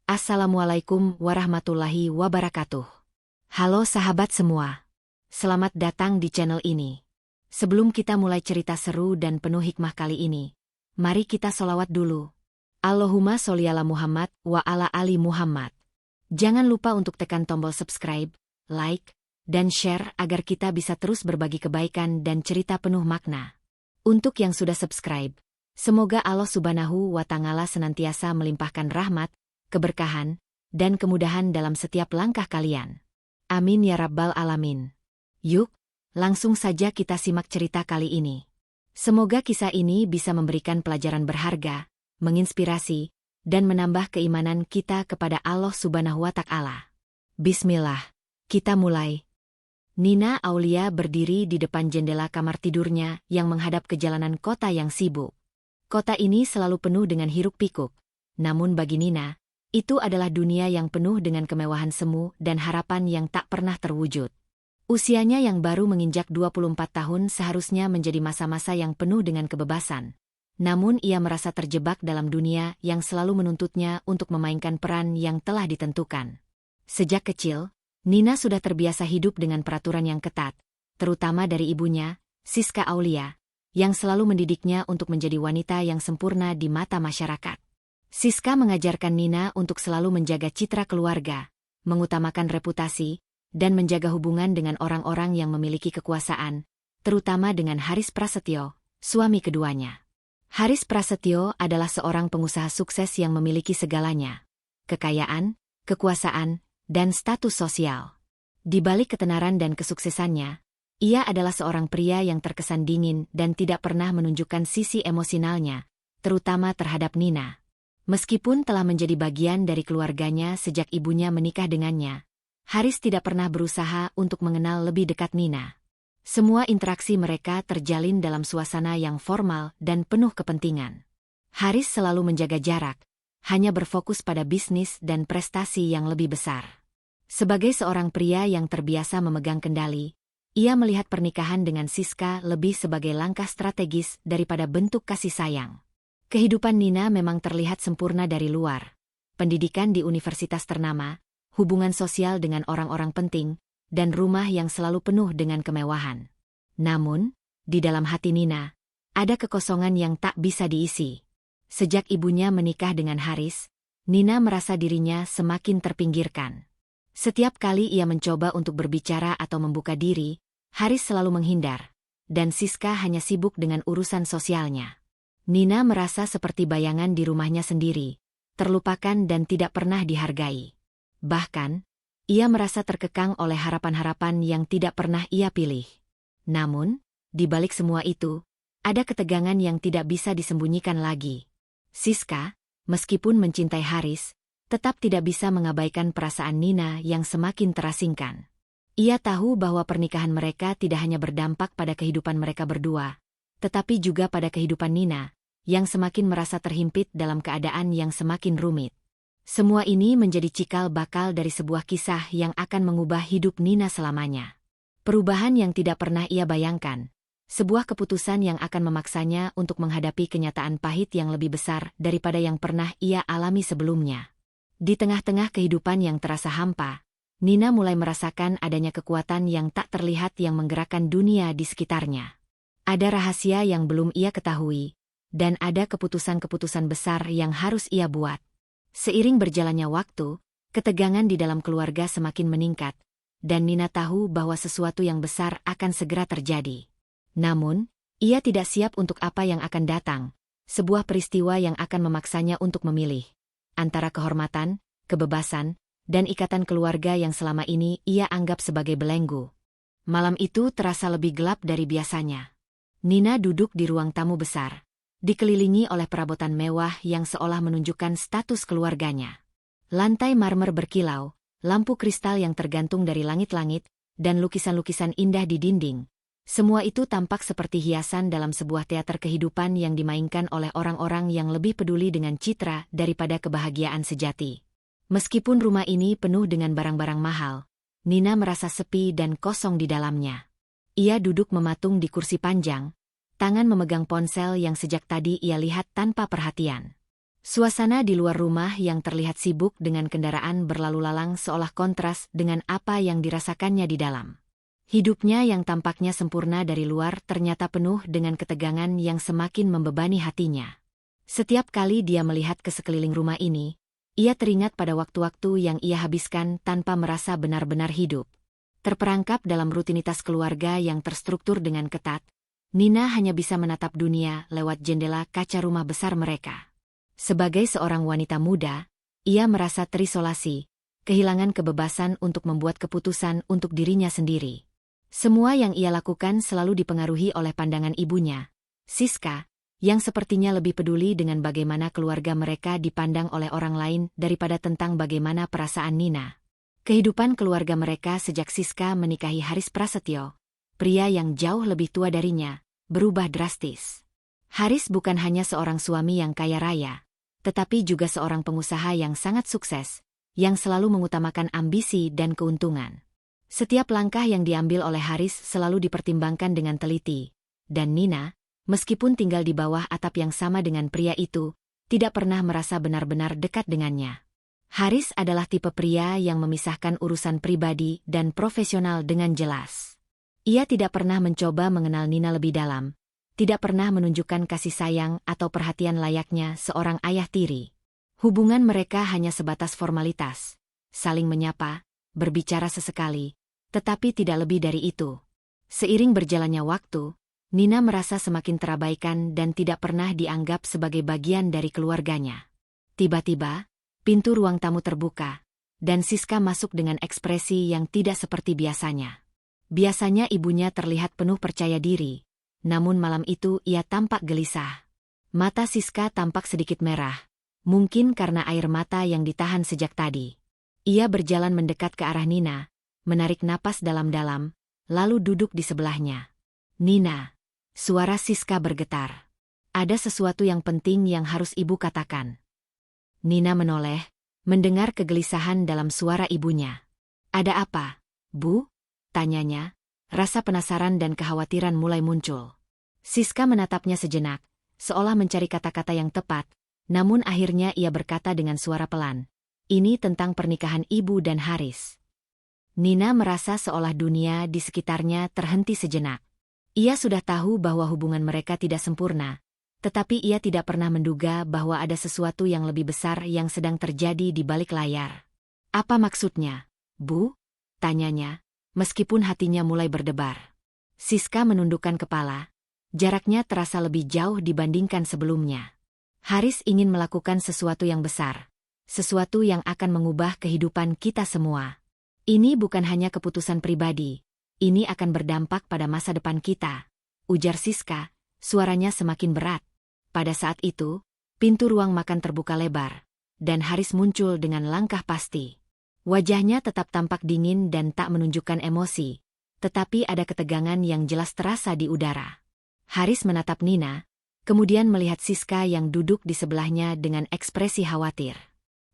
Assalamualaikum warahmatullahi wabarakatuh. Halo sahabat semua. Selamat datang di channel ini. Sebelum kita mulai cerita seru dan penuh hikmah kali ini, mari kita sholawat dulu. Allahumma sholli ala Muhammad wa ala ali Muhammad. Jangan lupa untuk tekan tombol subscribe, like, dan share agar kita bisa terus berbagi kebaikan dan cerita penuh makna. Untuk yang sudah subscribe, semoga Allah Subhanahu wa Ta'ala senantiasa melimpahkan rahmat, keberkahan, dan kemudahan dalam setiap langkah kalian. Amin ya Rabbal Alamin. Yuk, langsung saja kita simak cerita kali ini. Semoga kisah ini bisa memberikan pelajaran berharga, menginspirasi, dan menambah keimanan kita kepada Allah Subhanahu wa Ta'ala. Bismillah, kita mulai. Nina Aulia berdiri di depan jendela kamar tidurnya yang menghadap ke jalanan kota yang sibuk. Kota ini selalu penuh dengan hiruk-pikuk, namun bagi Nina, itu adalah dunia yang penuh dengan kemewahan semu dan harapan yang tak pernah terwujud. Usianya yang baru menginjak 24 tahun seharusnya menjadi masa-masa yang penuh dengan kebebasan. Namun ia merasa terjebak dalam dunia yang selalu menuntutnya untuk memainkan peran yang telah ditentukan. Sejak kecil, Nina sudah terbiasa hidup dengan peraturan yang ketat, terutama dari ibunya, Siska Aulia, yang selalu mendidiknya untuk menjadi wanita yang sempurna di mata masyarakat. Siska mengajarkan Nina untuk selalu menjaga citra keluarga, mengutamakan reputasi, dan menjaga hubungan dengan orang-orang yang memiliki kekuasaan, terutama dengan Haris Prasetyo, suami keduanya. Haris Prasetyo adalah seorang pengusaha sukses yang memiliki segalanya: kekayaan, kekuasaan, dan status sosial. Di balik ketenaran dan kesuksesannya, ia adalah seorang pria yang terkesan dingin dan tidak pernah menunjukkan sisi emosionalnya, terutama terhadap Nina. Meskipun telah menjadi bagian dari keluarganya sejak ibunya menikah dengannya, Haris tidak pernah berusaha untuk mengenal lebih dekat Nina. Semua interaksi mereka terjalin dalam suasana yang formal dan penuh kepentingan. Haris selalu menjaga jarak, hanya berfokus pada bisnis dan prestasi yang lebih besar. Sebagai seorang pria yang terbiasa memegang kendali, ia melihat pernikahan dengan Siska lebih sebagai langkah strategis daripada bentuk kasih sayang. Kehidupan Nina memang terlihat sempurna dari luar. Pendidikan di universitas ternama, hubungan sosial dengan orang-orang penting, dan rumah yang selalu penuh dengan kemewahan. Namun, di dalam hati Nina, ada kekosongan yang tak bisa diisi. Sejak ibunya menikah dengan Haris, Nina merasa dirinya semakin terpinggirkan. Setiap kali ia mencoba untuk berbicara atau membuka diri, Haris selalu menghindar, dan Siska hanya sibuk dengan urusan sosialnya. Nina merasa seperti bayangan di rumahnya sendiri, terlupakan dan tidak pernah dihargai. Bahkan, ia merasa terkekang oleh harapan-harapan yang tidak pernah ia pilih. Namun, di balik semua itu, ada ketegangan yang tidak bisa disembunyikan lagi. Siska, meskipun mencintai Haris, tetap tidak bisa mengabaikan perasaan Nina yang semakin terasingkan. Ia tahu bahwa pernikahan mereka tidak hanya berdampak pada kehidupan mereka berdua, tetapi juga pada kehidupan Nina, yang semakin merasa terhimpit dalam keadaan yang semakin rumit. Semua ini menjadi cikal bakal dari sebuah kisah yang akan mengubah hidup Nina selamanya. Perubahan yang tidak pernah ia bayangkan, sebuah keputusan yang akan memaksanya untuk menghadapi kenyataan pahit yang lebih besar daripada yang pernah ia alami sebelumnya. Di tengah-tengah kehidupan yang terasa hampa, Nina mulai merasakan adanya kekuatan yang tak terlihat yang menggerakkan dunia di sekitarnya. Ada rahasia yang belum ia ketahui, dan ada keputusan-keputusan besar yang harus ia buat. Seiring berjalannya waktu, ketegangan di dalam keluarga semakin meningkat, dan Nina tahu bahwa sesuatu yang besar akan segera terjadi. Namun, ia tidak siap untuk apa yang akan datang, sebuah peristiwa yang akan memaksanya untuk memilih antara kehormatan, kebebasan, dan ikatan keluarga yang selama ini ia anggap sebagai belenggu. Malam itu terasa lebih gelap dari biasanya. Nina duduk di ruang tamu besar, dikelilingi oleh perabotan mewah yang seolah menunjukkan status keluarganya. Lantai marmer berkilau, lampu kristal yang tergantung dari langit-langit, dan lukisan-lukisan indah di dinding. Semua itu tampak seperti hiasan dalam sebuah teater kehidupan yang dimainkan oleh orang-orang yang lebih peduli dengan citra daripada kebahagiaan sejati. Meskipun rumah ini penuh dengan barang-barang mahal, Nina merasa sepi dan kosong di dalamnya. Ia duduk mematung di kursi panjang, tangan memegang ponsel yang sejak tadi ia lihat tanpa perhatian. Suasana di luar rumah yang terlihat sibuk dengan kendaraan berlalu lalang seolah kontras dengan apa yang dirasakannya di dalam. Hidupnya yang tampaknya sempurna dari luar ternyata penuh dengan ketegangan yang semakin membebani hatinya. Setiap kali dia melihat ke sekeliling rumah ini, ia teringat pada waktu-waktu yang ia habiskan tanpa merasa benar-benar hidup. Terperangkap dalam rutinitas keluarga yang terstruktur dengan ketat, Nina hanya bisa menatap dunia lewat jendela kaca rumah besar mereka. Sebagai seorang wanita muda, ia merasa terisolasi, kehilangan kebebasan untuk membuat keputusan untuk dirinya sendiri. Semua yang ia lakukan selalu dipengaruhi oleh pandangan ibunya, Siska, yang sepertinya lebih peduli dengan bagaimana keluarga mereka dipandang oleh orang lain daripada tentang bagaimana perasaan Nina. Kehidupan keluarga mereka sejak Siska menikahi Haris Prasetyo, pria yang jauh lebih tua darinya, berubah drastis. Haris bukan hanya seorang suami yang kaya raya, tetapi juga seorang pengusaha yang sangat sukses, yang selalu mengutamakan ambisi dan keuntungan. Setiap langkah yang diambil oleh Haris selalu dipertimbangkan dengan teliti, dan Nina, meskipun tinggal di bawah atap yang sama dengan pria itu, tidak pernah merasa benar-benar dekat dengannya. Haris adalah tipe pria yang memisahkan urusan pribadi dan profesional dengan jelas. Ia tidak pernah mencoba mengenal Nina lebih dalam, tidak pernah menunjukkan kasih sayang atau perhatian layaknya seorang ayah tiri. Hubungan mereka hanya sebatas formalitas, saling menyapa, berbicara sesekali, tetapi tidak lebih dari itu. Seiring berjalannya waktu, Nina merasa semakin terabaikan dan tidak pernah dianggap sebagai bagian dari keluarganya. Tiba-tiba, pintu ruang tamu terbuka, dan Siska masuk dengan ekspresi yang tidak seperti biasanya. Biasanya ibunya terlihat penuh percaya diri, namun malam itu ia tampak gelisah. Mata Siska tampak sedikit merah, mungkin karena air mata yang ditahan sejak tadi. Ia berjalan mendekat ke arah Nina, menarik napas dalam-dalam, lalu duduk di sebelahnya. "Nina," suara Siska bergetar. "Ada sesuatu yang penting yang harus ibu katakan." Nina menoleh, mendengar kegelisahan dalam suara ibunya. "Ada apa, Bu?" tanyanya. Rasa penasaran dan kekhawatiran mulai muncul. Siska menatapnya sejenak, seolah mencari kata-kata yang tepat, namun akhirnya ia berkata dengan suara pelan, "Ini tentang pernikahan ibu dan Haris." Nina merasa seolah dunia di sekitarnya terhenti sejenak. Ia sudah tahu bahwa hubungan mereka tidak sempurna, tetapi ia tidak pernah menduga bahwa ada sesuatu yang lebih besar yang sedang terjadi di balik layar. "Apa maksudnya, Bu?" tanyanya, meskipun hatinya mulai berdebar. Siska menundukkan kepala. Jaraknya terasa lebih jauh dibandingkan sebelumnya. "Haris ingin melakukan sesuatu yang besar. Sesuatu yang akan mengubah kehidupan kita semua. Ini bukan hanya keputusan pribadi. Ini akan berdampak pada masa depan kita," ujar Siska, suaranya semakin berat. Pada saat itu, pintu ruang makan terbuka lebar, dan Haris muncul dengan langkah pasti. Wajahnya tetap tampak dingin dan tak menunjukkan emosi, tetapi ada ketegangan yang jelas terasa di udara. Haris menatap Nina, kemudian melihat Siska yang duduk di sebelahnya dengan ekspresi khawatir.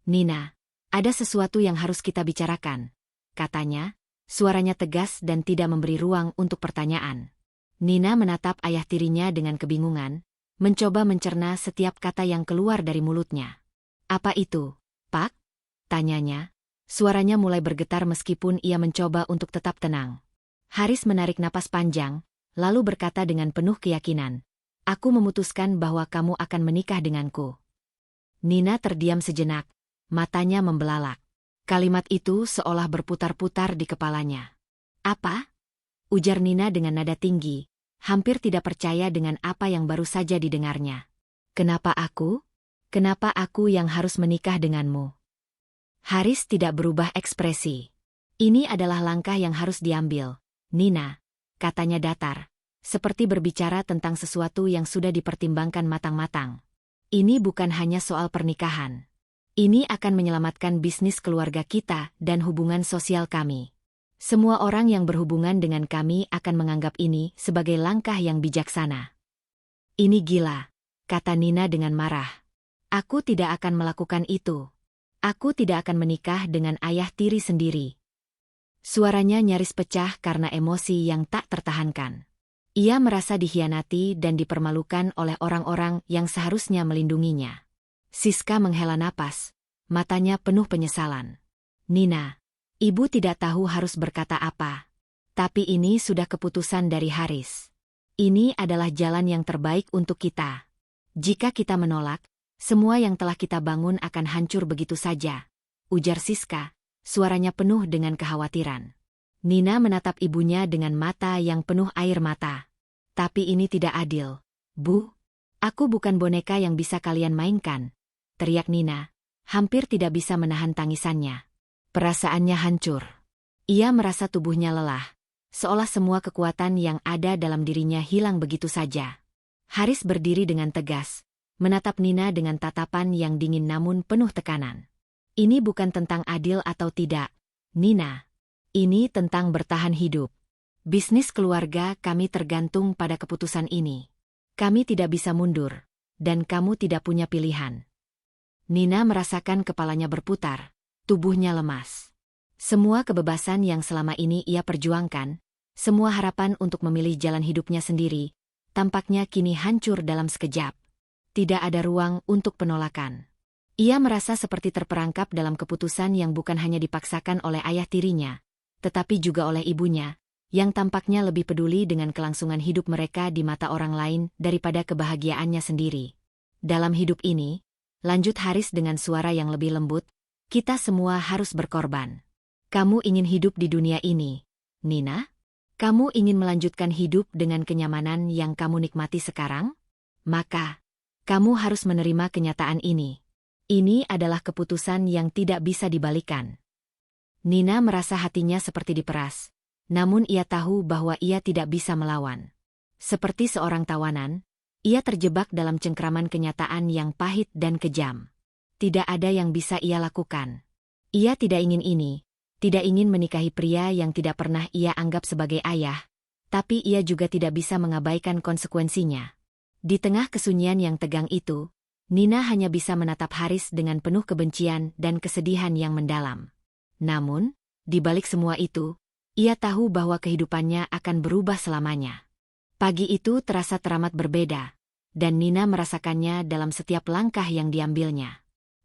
"Nina, ada sesuatu yang harus kita bicarakan," katanya, suaranya tegas dan tidak memberi ruang untuk pertanyaan. Nina menatap ayah tirinya dengan kebingungan, mencoba mencerna setiap kata yang keluar dari mulutnya. "Apa itu, Pak?" tanyanya. Suaranya mulai bergetar meskipun ia mencoba untuk tetap tenang. Haris menarik napas panjang, lalu berkata dengan penuh keyakinan, "Aku memutuskan bahwa kamu akan menikah denganku." Nina terdiam sejenak, matanya membelalak. Kalimat itu seolah berputar-putar di kepalanya. "Apa?" ujar Nina dengan nada tinggi, hampir tidak percaya dengan apa yang baru saja didengarnya. "Kenapa aku? Kenapa aku yang harus menikah denganmu?" Haris tidak berubah ekspresi. "Ini adalah langkah yang harus diambil, Nina," katanya datar, seperti berbicara tentang sesuatu yang sudah dipertimbangkan matang-matang. "Ini bukan hanya soal pernikahan. Ini akan menyelamatkan bisnis keluarga kita dan hubungan sosial kami. Semua orang yang berhubungan dengan kami akan menganggap ini sebagai langkah yang bijaksana." "Ini gila," kata Nina dengan marah. "Aku tidak akan melakukan itu. Aku tidak akan menikah dengan ayah tiri sendiri." Suaranya nyaris pecah karena emosi yang tak tertahankan. Ia merasa dikhianati dan dipermalukan oleh orang-orang yang seharusnya melindunginya. Siska menghela napas, matanya penuh penyesalan. Nina, ibu tidak tahu harus berkata apa. Tapi ini sudah keputusan dari Haris. Ini adalah jalan yang terbaik untuk kita. Jika kita menolak, semua yang telah kita bangun akan hancur begitu saja, ujar Siska, suaranya penuh dengan kekhawatiran. Nina menatap ibunya dengan mata yang penuh air mata. Tapi ini tidak adil, Bu. Aku bukan boneka yang bisa kalian mainkan, teriak Nina, hampir tidak bisa menahan tangisannya. Perasaannya hancur. Ia merasa tubuhnya lelah, seolah semua kekuatan yang ada dalam dirinya hilang begitu saja. Haris berdiri dengan tegas, menatap Nina dengan tatapan yang dingin namun penuh tekanan. Ini bukan tentang adil atau tidak, Nina. Ini tentang bertahan hidup. Bisnis keluarga kami tergantung pada keputusan ini. Kami tidak bisa mundur, dan kamu tidak punya pilihan. Nina merasakan kepalanya berputar, tubuhnya lemas. Semua kebebasan yang selama ini ia perjuangkan, semua harapan untuk memilih jalan hidupnya sendiri, tampaknya kini hancur dalam sekejap. Tidak ada ruang untuk penolakan. Ia merasa seperti terperangkap dalam keputusan yang bukan hanya dipaksakan oleh ayah tirinya, tetapi juga oleh ibunya, yang tampaknya lebih peduli dengan kelangsungan hidup mereka di mata orang lain daripada kebahagiaannya sendiri. Dalam hidup ini, lanjut Haris dengan suara yang lebih lembut, kita semua harus berkorban. Kamu ingin hidup di dunia ini, Nina? Kamu ingin melanjutkan hidup dengan kenyamanan yang kamu nikmati sekarang? Maka, kamu harus menerima kenyataan ini. Ini adalah keputusan yang tidak bisa dibalikan. Nina merasa hatinya seperti diperas, namun ia tahu bahwa ia tidak bisa melawan. Seperti seorang tawanan, ia terjebak dalam cengkraman kenyataan yang pahit dan kejam. Tidak ada yang bisa ia lakukan. Ia tidak ingin ini. Tidak ingin menikahi pria yang tidak pernah ia anggap sebagai ayah, tapi ia juga tidak bisa mengabaikan konsekuensinya. Di tengah kesunyian yang tegang itu, Nina hanya bisa menatap Haris dengan penuh kebencian dan kesedihan yang mendalam. Namun, di balik semua itu, ia tahu bahwa kehidupannya akan berubah selamanya. Pagi itu terasa teramat berbeda, dan Nina merasakannya dalam setiap langkah yang diambilnya.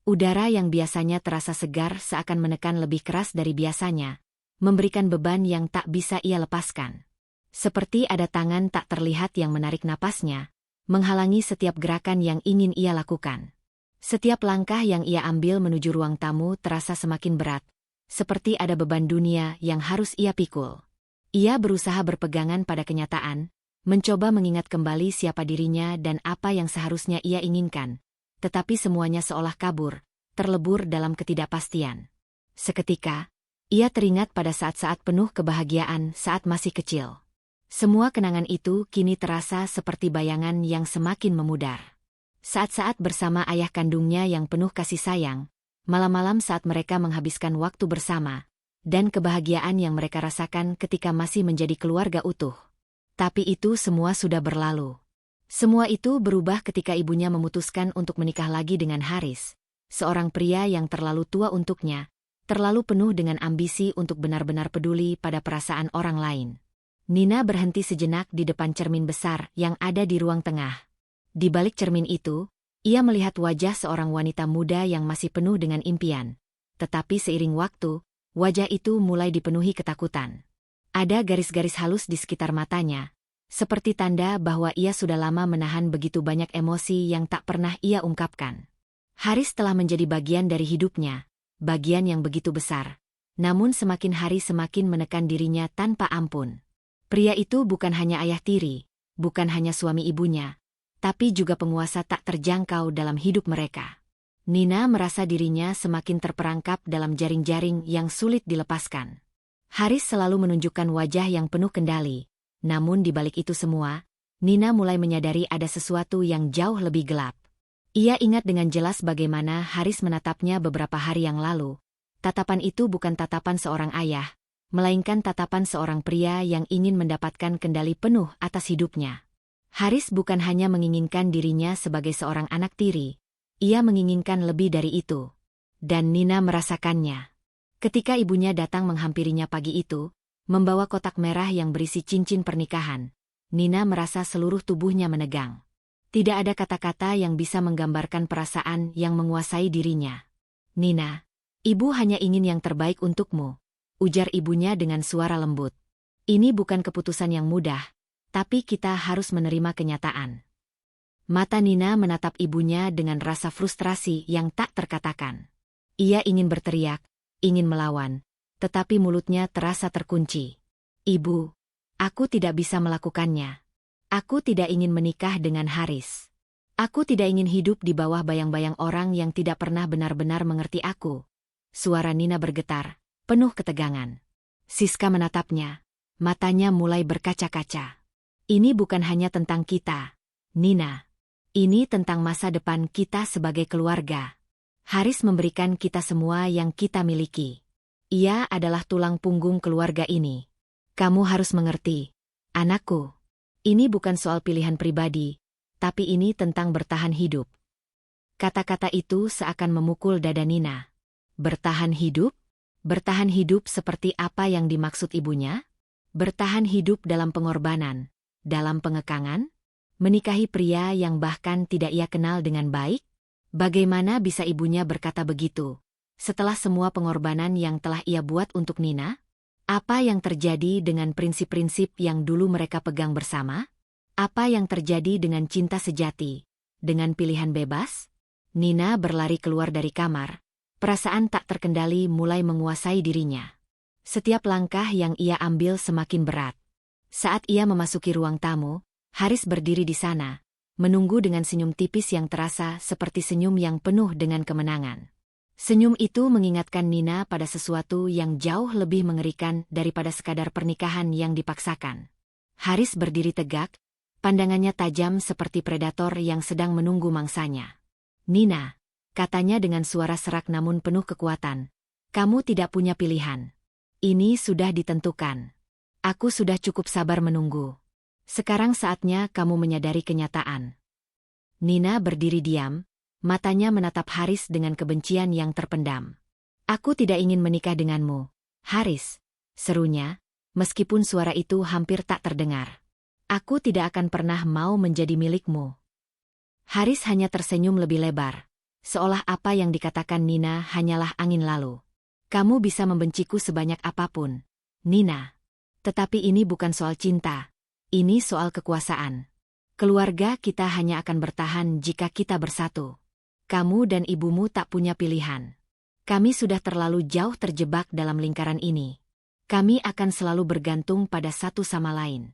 Udara yang biasanya terasa segar seakan menekan lebih keras dari biasanya, memberikan beban yang tak bisa ia lepaskan. Seperti ada tangan tak terlihat yang menarik napasnya, menghalangi setiap gerakan yang ingin ia lakukan. Setiap langkah yang ia ambil menuju ruang tamu terasa semakin berat, seperti ada beban dunia yang harus ia pikul. Ia berusaha berpegangan pada kenyataan, mencoba mengingat kembali siapa dirinya dan apa yang seharusnya ia inginkan. Tetapi semuanya seolah kabur, terlebur dalam ketidakpastian. Seketika, ia teringat pada saat-saat penuh kebahagiaan saat masih kecil. Semua kenangan itu kini terasa seperti bayangan yang semakin memudar. Saat-saat bersama ayah kandungnya yang penuh kasih sayang, malam-malam saat mereka menghabiskan waktu bersama, dan kebahagiaan yang mereka rasakan ketika masih menjadi keluarga utuh. Tapi itu semua sudah berlalu. Semua itu berubah ketika ibunya memutuskan untuk menikah lagi dengan Haris, seorang pria yang terlalu tua untuknya, terlalu penuh dengan ambisi untuk benar-benar peduli pada perasaan orang lain. Nina berhenti sejenak di depan cermin besar yang ada di ruang tengah. Di balik cermin itu, ia melihat wajah seorang wanita muda yang masih penuh dengan impian. Tetapi seiring waktu, wajah itu mulai dipenuhi ketakutan. Ada garis-garis halus di sekitar matanya, seperti tanda bahwa ia sudah lama menahan begitu banyak emosi yang tak pernah ia ungkapkan. Haris telah menjadi bagian dari hidupnya, bagian yang begitu besar. Namun semakin hari semakin menekan dirinya tanpa ampun. Pria itu bukan hanya ayah tiri, bukan hanya suami ibunya, tapi juga penguasa tak terjangkau dalam hidup mereka. Nina merasa dirinya semakin terperangkap dalam jaring-jaring yang sulit dilepaskan. Haris selalu menunjukkan wajah yang penuh kendali. Namun di balik itu semua, Nina mulai menyadari ada sesuatu yang jauh lebih gelap. Ia ingat dengan jelas bagaimana Haris menatapnya beberapa hari yang lalu. Tatapan itu bukan tatapan seorang ayah, melainkan tatapan seorang pria yang ingin mendapatkan kendali penuh atas hidupnya. Haris bukan hanya menginginkan dirinya sebagai seorang anak tiri, ia menginginkan lebih dari itu. Dan Nina merasakannya. Ketika ibunya datang menghampirinya pagi itu, membawa kotak merah yang berisi cincin pernikahan, Nina merasa seluruh tubuhnya menegang. Tidak ada kata-kata yang bisa menggambarkan perasaan yang menguasai dirinya. Nina, ibu hanya ingin yang terbaik untukmu, ujar ibunya dengan suara lembut. Ini bukan keputusan yang mudah, tapi kita harus menerima kenyataan. Mata Nina menatap ibunya dengan rasa frustrasi yang tak terkatakan. Ia ingin berteriak, ingin melawan, tetapi mulutnya terasa terkunci. Ibu, aku tidak bisa melakukannya. Aku tidak ingin menikah dengan Haris. Aku tidak ingin hidup di bawah bayang-bayang orang yang tidak pernah benar-benar mengerti aku. Suara Nina bergetar, penuh ketegangan. Siska menatapnya, matanya mulai berkaca-kaca. Ini bukan hanya tentang kita, Nina. Ini tentang masa depan kita sebagai keluarga. Haris memberikan kita semua yang kita miliki. Ia adalah tulang punggung keluarga ini. Kamu harus mengerti, anakku. Ini bukan soal pilihan pribadi, tapi ini tentang bertahan hidup. Kata-kata itu seakan memukul dada Nina. Bertahan hidup? Bertahan hidup seperti apa yang dimaksud ibunya? Bertahan hidup dalam pengorbanan, dalam pengekangan? Menikahi pria yang bahkan tidak ia kenal dengan baik? Bagaimana bisa ibunya berkata begitu? Setelah semua pengorbanan yang telah ia buat untuk Nina? Apa yang terjadi dengan prinsip-prinsip yang dulu mereka pegang bersama? Apa yang terjadi dengan cinta sejati? Dengan pilihan bebas? Nina berlari keluar dari kamar. Perasaan tak terkendali mulai menguasai dirinya. Setiap langkah yang ia ambil semakin berat. Saat ia memasuki ruang tamu, Haris berdiri di sana, menunggu dengan senyum tipis yang terasa seperti senyum yang penuh dengan kemenangan. Senyum itu mengingatkan Nina pada sesuatu yang jauh lebih mengerikan daripada sekadar pernikahan yang dipaksakan. Haris berdiri tegak, pandangannya tajam seperti predator yang sedang menunggu mangsanya. Nina, katanya dengan suara serak namun penuh kekuatan, kamu tidak punya pilihan. Ini sudah ditentukan. Aku sudah cukup sabar menunggu. Sekarang saatnya kamu menyadari kenyataan. Nina berdiri diam, matanya menatap Haris dengan kebencian yang terpendam. Aku tidak ingin menikah denganmu, Haris, serunya, meskipun suara itu hampir tak terdengar. Aku tidak akan pernah mau menjadi milikmu. Haris hanya tersenyum lebih lebar, seolah apa yang dikatakan Nina hanyalah angin lalu. Kamu bisa membenciku sebanyak apapun, Nina. Tetapi ini bukan soal cinta, ini soal kekuasaan. Keluarga kita hanya akan bertahan jika kita bersatu. Kamu dan ibumu tak punya pilihan. Kami sudah terlalu jauh terjebak dalam lingkaran ini. Kami akan selalu bergantung pada satu sama lain.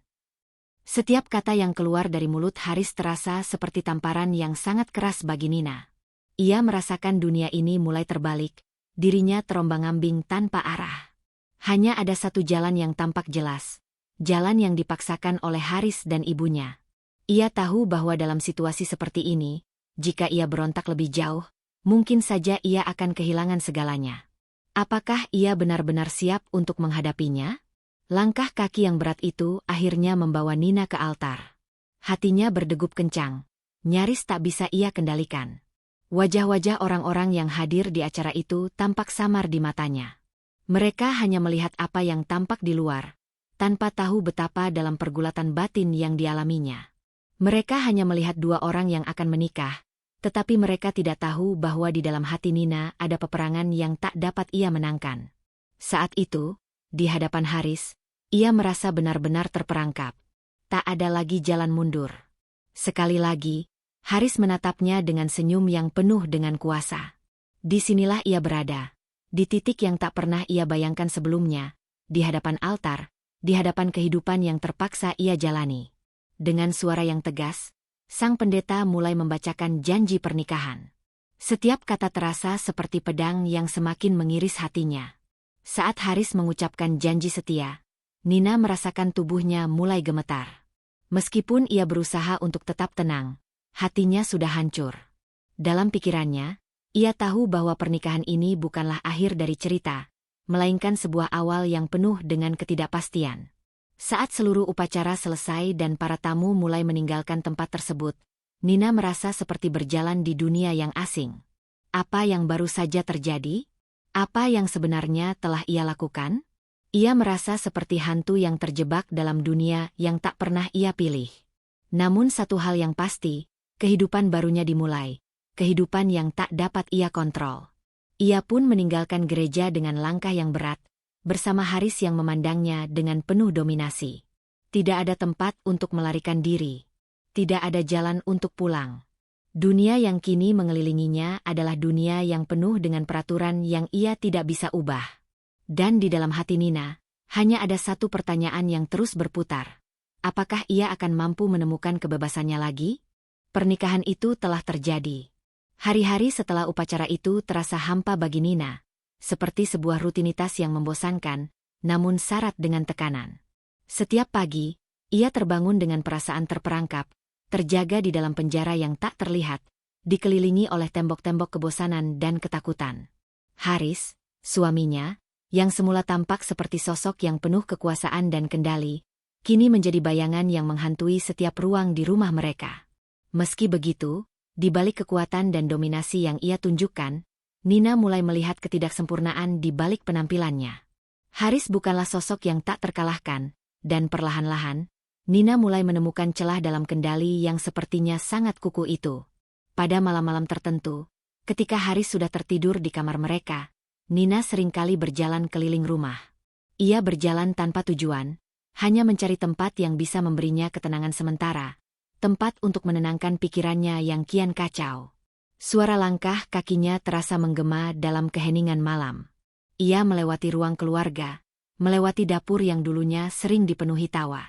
Setiap kata yang keluar dari mulut Haris terasa seperti tamparan yang sangat keras bagi Nina. Ia merasakan dunia ini mulai terbalik, dirinya terombang-ambing tanpa arah. Hanya ada satu jalan yang tampak jelas, jalan yang dipaksakan oleh Haris dan ibunya. Ia tahu bahwa dalam situasi seperti ini, jika ia berontak lebih jauh, mungkin saja ia akan kehilangan segalanya. Apakah ia benar-benar siap untuk menghadapinya? Langkah kaki yang berat itu akhirnya membawa Nina ke altar. Hatinya berdegup kencang, nyaris tak bisa ia kendalikan. Wajah-wajah orang-orang yang hadir di acara itu tampak samar di matanya. Mereka hanya melihat apa yang tampak di luar, tanpa tahu betapa dalam pergulatan batin yang dialaminya. Mereka hanya melihat dua orang yang akan menikah, tetapi mereka tidak tahu bahwa di dalam hati Nina ada peperangan yang tak dapat ia menangkan. Saat itu, di hadapan Haris, ia merasa benar-benar terperangkap. Tak ada lagi jalan mundur. Sekali lagi, Haris menatapnya dengan senyum yang penuh dengan kuasa. Disinilah ia berada, di titik yang tak pernah ia bayangkan sebelumnya, di hadapan altar, di hadapan kehidupan yang terpaksa ia jalani. Dengan suara yang tegas, sang pendeta mulai membacakan janji pernikahan. Setiap kata terasa seperti pedang yang semakin mengiris hatinya. Saat Haris mengucapkan janji setia, Nina merasakan tubuhnya mulai gemetar. Meskipun ia berusaha untuk tetap tenang, hatinya sudah hancur. Dalam pikirannya, ia tahu bahwa pernikahan ini bukanlah akhir dari cerita, melainkan sebuah awal yang penuh dengan ketidakpastian. Saat seluruh upacara selesai dan para tamu mulai meninggalkan tempat tersebut, Nina merasa seperti berjalan di dunia yang asing. Apa yang baru saja terjadi? Apa yang sebenarnya telah ia lakukan? Ia merasa seperti hantu yang terjebak dalam dunia yang tak pernah ia pilih. Namun satu hal yang pasti, kehidupan barunya dimulai, kehidupan yang tak dapat ia kontrol. Ia pun meninggalkan gereja dengan langkah yang berat, bersama Haris yang memandangnya dengan penuh dominasi. Tidak ada tempat untuk melarikan diri. Tidak ada jalan untuk pulang. Dunia yang kini mengelilinginya adalah dunia yang penuh dengan peraturan yang ia tidak bisa ubah. Dan di dalam hati Nina, hanya ada satu pertanyaan yang terus berputar. Apakah ia akan mampu menemukan kebebasannya lagi? Pernikahan itu telah terjadi. Hari-hari setelah upacara itu terasa hampa bagi Nina, seperti sebuah rutinitas yang membosankan, namun syarat dengan tekanan. Setiap pagi, ia terbangun dengan perasaan terperangkap, terjaga di dalam penjara yang tak terlihat, dikelilingi oleh tembok-tembok kebosanan dan ketakutan. Haris, suaminya, yang semula tampak seperti sosok yang penuh kekuasaan dan kendali, kini menjadi bayangan yang menghantui setiap ruang di rumah mereka. Meski begitu, di balik kekuatan dan dominasi yang ia tunjukkan, Nina mulai melihat ketidaksempurnaan di balik penampilannya. Haris bukanlah sosok yang tak terkalahkan, dan perlahan-lahan, Nina mulai menemukan celah dalam kendali yang sepertinya sangat kukuh itu. Pada malam-malam tertentu, ketika Haris sudah tertidur di kamar mereka, Nina seringkali berjalan keliling rumah. Ia berjalan tanpa tujuan, hanya mencari tempat yang bisa memberinya ketenangan sementara, tempat untuk menenangkan pikirannya yang kian kacau. Suara langkah kakinya terasa menggema dalam keheningan malam. Ia melewati ruang keluarga, melewati dapur yang dulunya sering dipenuhi tawa.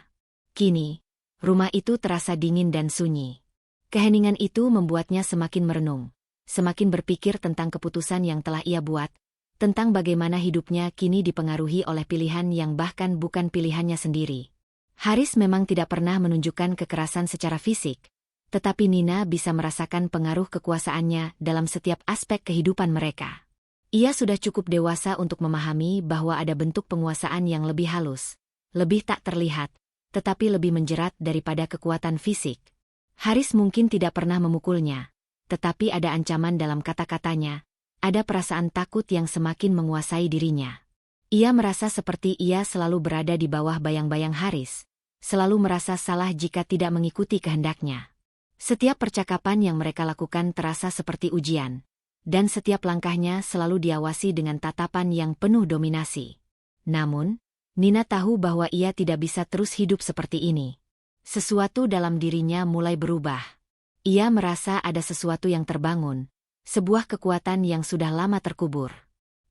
Kini, rumah itu terasa dingin dan sunyi. Keheningan itu membuatnya semakin merenung, semakin berpikir tentang keputusan yang telah ia buat, tentang bagaimana hidupnya kini dipengaruhi oleh pilihan yang bahkan bukan pilihannya sendiri. Haris memang tidak pernah menunjukkan kekerasan secara fisik, tetapi Nina bisa merasakan pengaruh kekuasaannya dalam setiap aspek kehidupan mereka. Ia sudah cukup dewasa untuk memahami bahwa ada bentuk penguasaan yang lebih halus, lebih tak terlihat, tetapi lebih menjerat daripada kekuatan fisik. Haris mungkin tidak pernah memukulnya, tetapi ada ancaman dalam kata-katanya, ada perasaan takut yang semakin menguasai dirinya. Ia merasa seperti ia selalu berada di bawah bayang-bayang Haris, selalu merasa salah jika tidak mengikuti kehendaknya. Setiap percakapan yang mereka lakukan terasa seperti ujian, dan setiap langkahnya selalu diawasi dengan tatapan yang penuh dominasi. Namun, Nina tahu bahwa ia tidak bisa terus hidup seperti ini. Sesuatu dalam dirinya mulai berubah. Ia merasa ada sesuatu yang terbangun, sebuah kekuatan yang sudah lama terkubur.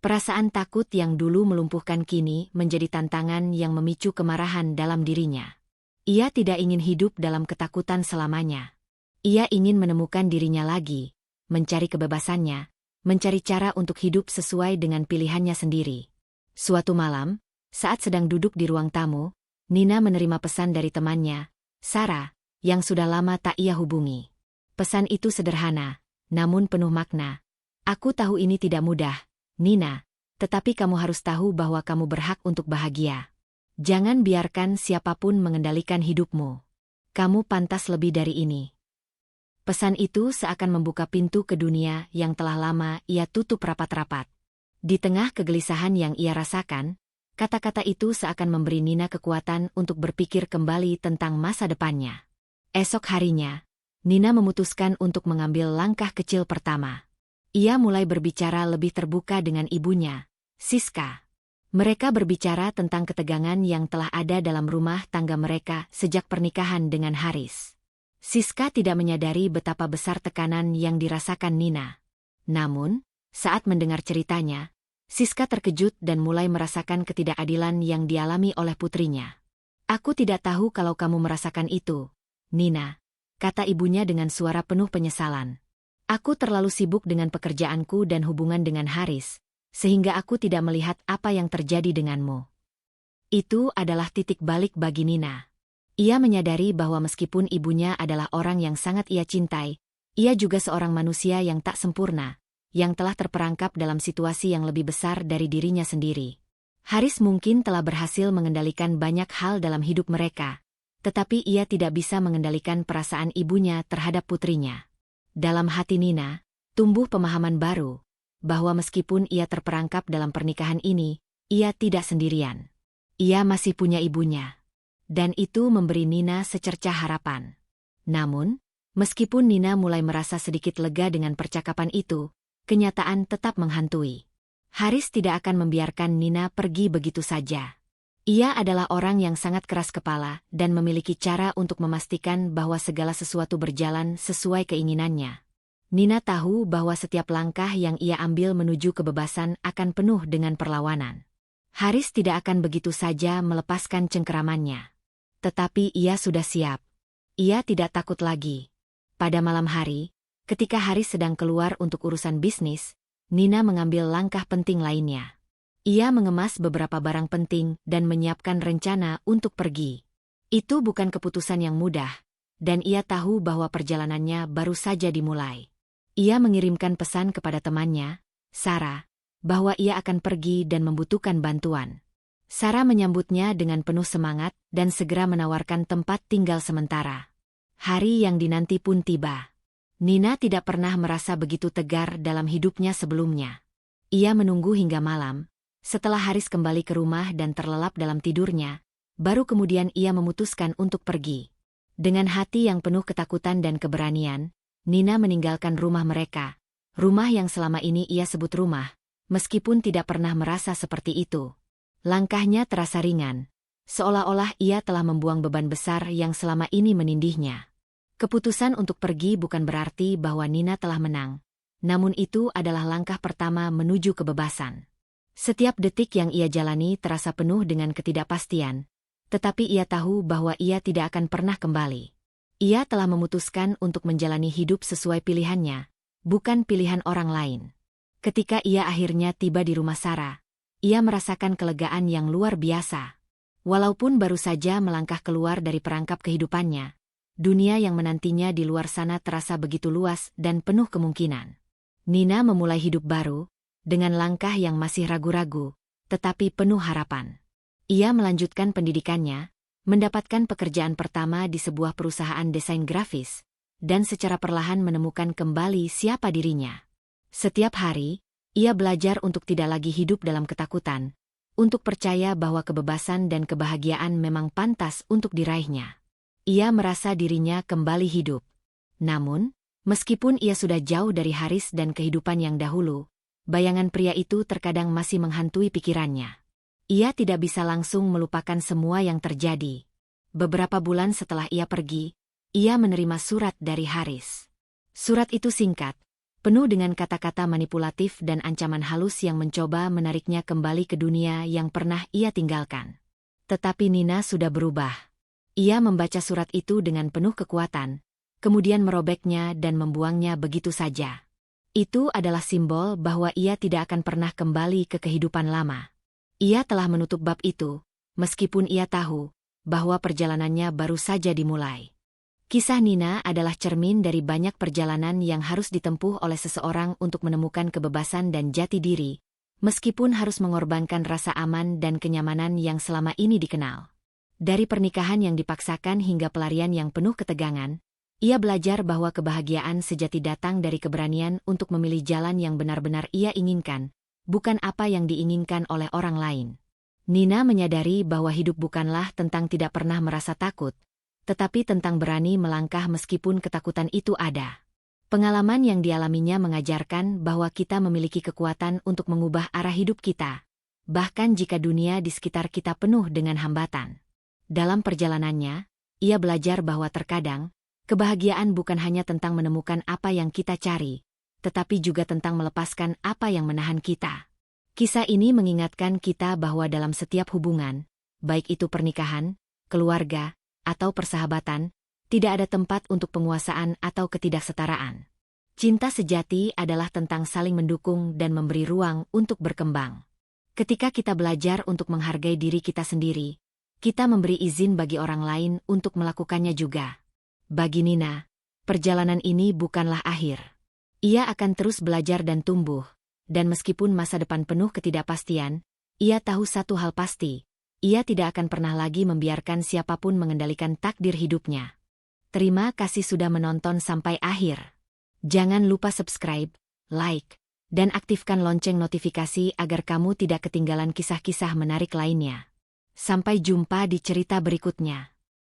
Perasaan takut yang dulu melumpuhkan kini menjadi tantangan yang memicu kemarahan dalam dirinya. Ia tidak ingin hidup dalam ketakutan selamanya. Ia ingin menemukan dirinya lagi, mencari kebebasannya, mencari cara untuk hidup sesuai dengan pilihannya sendiri. Suatu malam, saat sedang duduk di ruang tamu, Nina menerima pesan dari temannya, Sarah, yang sudah lama tak ia hubungi. Pesan itu sederhana, namun penuh makna. Aku tahu ini tidak mudah, Nina, tetapi kamu harus tahu bahwa kamu berhak untuk bahagia. Jangan biarkan siapapun mengendalikan hidupmu. Kamu pantas lebih dari ini. Pesan itu seakan membuka pintu ke dunia yang telah lama ia tutup rapat-rapat. Di tengah kegelisahan yang ia rasakan, kata-kata itu seakan memberi Nina kekuatan untuk berpikir kembali tentang masa depannya. Esok harinya, Nina memutuskan untuk mengambil langkah kecil pertama. Ia mulai berbicara lebih terbuka dengan ibunya, Siska. Mereka berbicara tentang ketegangan yang telah ada dalam rumah tangga mereka sejak pernikahan dengan Haris. Siska tidak menyadari betapa besar tekanan yang dirasakan Nina. Namun, saat mendengar ceritanya, Siska terkejut dan mulai merasakan ketidakadilan yang dialami oleh putrinya. Aku tidak tahu kalau kamu merasakan itu, Nina, kata ibunya dengan suara penuh penyesalan. Aku terlalu sibuk dengan pekerjaanku dan hubungan dengan Haris, sehingga aku tidak melihat apa yang terjadi denganmu. Itu adalah titik balik bagi Nina. Ia menyadari bahwa meskipun ibunya adalah orang yang sangat ia cintai, ia juga seorang manusia yang tak sempurna, yang telah terperangkap dalam situasi yang lebih besar dari dirinya sendiri. Haris mungkin telah berhasil mengendalikan banyak hal dalam hidup mereka, tetapi ia tidak bisa mengendalikan perasaan ibunya terhadap putrinya. Dalam hati Nina, tumbuh pemahaman baru, bahwa meskipun ia terperangkap dalam pernikahan ini, ia tidak sendirian. Ia masih punya ibunya. Dan itu memberi Nina secercah harapan. Namun, Meskipun Nina mulai merasa sedikit lega dengan percakapan itu, kenyataan tetap menghantui. Haris tidak akan membiarkan Nina pergi begitu saja. Ia adalah orang yang sangat keras kepala dan memiliki cara untuk memastikan bahwa segala sesuatu berjalan sesuai keinginannya. Nina tahu bahwa setiap langkah yang ia ambil menuju kebebasan akan penuh dengan perlawanan. Haris tidak akan begitu saja melepaskan cengkeramannya. Tetapi ia sudah siap. Ia tidak takut lagi. Pada malam hari, ketika Haris sedang keluar untuk urusan bisnis, Nina mengambil langkah penting lainnya. Ia mengemas beberapa barang penting dan menyiapkan rencana untuk pergi. Itu bukan keputusan yang mudah, dan ia tahu bahwa perjalanannya baru saja dimulai. Ia mengirimkan pesan kepada temannya, Sarah, bahwa ia akan pergi dan membutuhkan bantuan. Sarah menyambutnya dengan penuh semangat dan segera menawarkan tempat tinggal sementara. Hari yang dinanti pun tiba. Nina tidak pernah merasa begitu tegar dalam hidupnya sebelumnya. Ia menunggu hingga malam. Setelah Haris kembali ke rumah dan terlelap dalam tidurnya, baru kemudian ia memutuskan untuk pergi. Dengan hati yang penuh ketakutan dan keberanian, Nina meninggalkan rumah mereka. Rumah yang selama ini ia sebut rumah, meskipun tidak pernah merasa seperti itu. Langkahnya terasa ringan. Seolah-olah ia telah membuang beban besar yang selama ini menindihnya. Keputusan untuk pergi bukan berarti bahwa Nina telah menang. Namun itu adalah langkah pertama menuju kebebasan. Setiap detik yang ia jalani terasa penuh dengan ketidakpastian. Tetapi ia tahu bahwa ia tidak akan pernah kembali. Ia telah memutuskan untuk menjalani hidup sesuai pilihannya, bukan pilihan orang lain. Ketika ia akhirnya tiba di rumah Sarah, ia merasakan kelegaan yang luar biasa. Walaupun baru saja melangkah keluar dari perangkap kehidupannya, dunia yang menantinya di luar sana terasa begitu luas dan penuh kemungkinan. Nina memulai hidup baru, dengan langkah yang masih ragu-ragu, tetapi penuh harapan. Ia melanjutkan pendidikannya, mendapatkan pekerjaan pertama di sebuah perusahaan desain grafis, dan secara perlahan menemukan kembali siapa dirinya. Setiap hari, ia belajar untuk tidak lagi hidup dalam ketakutan, untuk percaya bahwa kebebasan dan kebahagiaan memang pantas untuk diraihnya. Ia merasa dirinya kembali hidup. Namun, meskipun ia sudah jauh dari Haris dan kehidupan yang dahulu, bayangan pria itu terkadang masih menghantui pikirannya. Ia tidak bisa langsung melupakan semua yang terjadi. Beberapa bulan setelah ia pergi, ia menerima surat dari Haris. Surat itu singkat, penuh dengan kata-kata manipulatif dan ancaman halus yang mencoba menariknya kembali ke dunia yang pernah ia tinggalkan. Tetapi Nina sudah berubah. Ia membaca surat itu dengan penuh kekuatan, kemudian merobeknya dan membuangnya begitu saja. Itu adalah simbol bahwa ia tidak akan pernah kembali ke kehidupan lama. Ia telah menutup bab itu, meskipun ia tahu bahwa perjalanannya baru saja dimulai. Kisah Nina adalah cermin dari banyak perjalanan yang harus ditempuh oleh seseorang untuk menemukan kebebasan dan jati diri, meskipun harus mengorbankan rasa aman dan kenyamanan yang selama ini dikenal. Dari pernikahan yang dipaksakan hingga pelarian yang penuh ketegangan, ia belajar bahwa kebahagiaan sejati datang dari keberanian untuk memilih jalan yang benar-benar ia inginkan, bukan apa yang diinginkan oleh orang lain. Nina menyadari bahwa hidup bukanlah tentang tidak pernah merasa takut, tetapi tentang berani melangkah meskipun ketakutan itu ada. Pengalaman yang dialaminya mengajarkan bahwa kita memiliki kekuatan untuk mengubah arah hidup kita, bahkan jika dunia di sekitar kita penuh dengan hambatan. Dalam perjalanannya, ia belajar bahwa terkadang, kebahagiaan bukan hanya tentang menemukan apa yang kita cari, tetapi juga tentang melepaskan apa yang menahan kita. Kisah ini mengingatkan kita bahwa dalam setiap hubungan, baik itu pernikahan, keluarga, atau persahabatan, tidak ada tempat untuk penguasaan atau ketidaksetaraan. Cinta sejati adalah tentang saling mendukung dan memberi ruang untuk berkembang. Ketika kita belajar untuk menghargai diri kita sendiri, kita memberi izin bagi orang lain untuk melakukannya juga. Bagi Nina, perjalanan ini bukanlah akhir. Ia akan terus belajar dan tumbuh, dan meskipun masa depan penuh ketidakpastian, ia tahu satu hal pasti. Ia tidak akan pernah lagi membiarkan siapapun mengendalikan takdir hidupnya. Terima kasih sudah menonton sampai akhir. Jangan lupa subscribe, like, dan aktifkan lonceng notifikasi agar kamu tidak ketinggalan kisah-kisah menarik lainnya. Sampai jumpa di cerita berikutnya.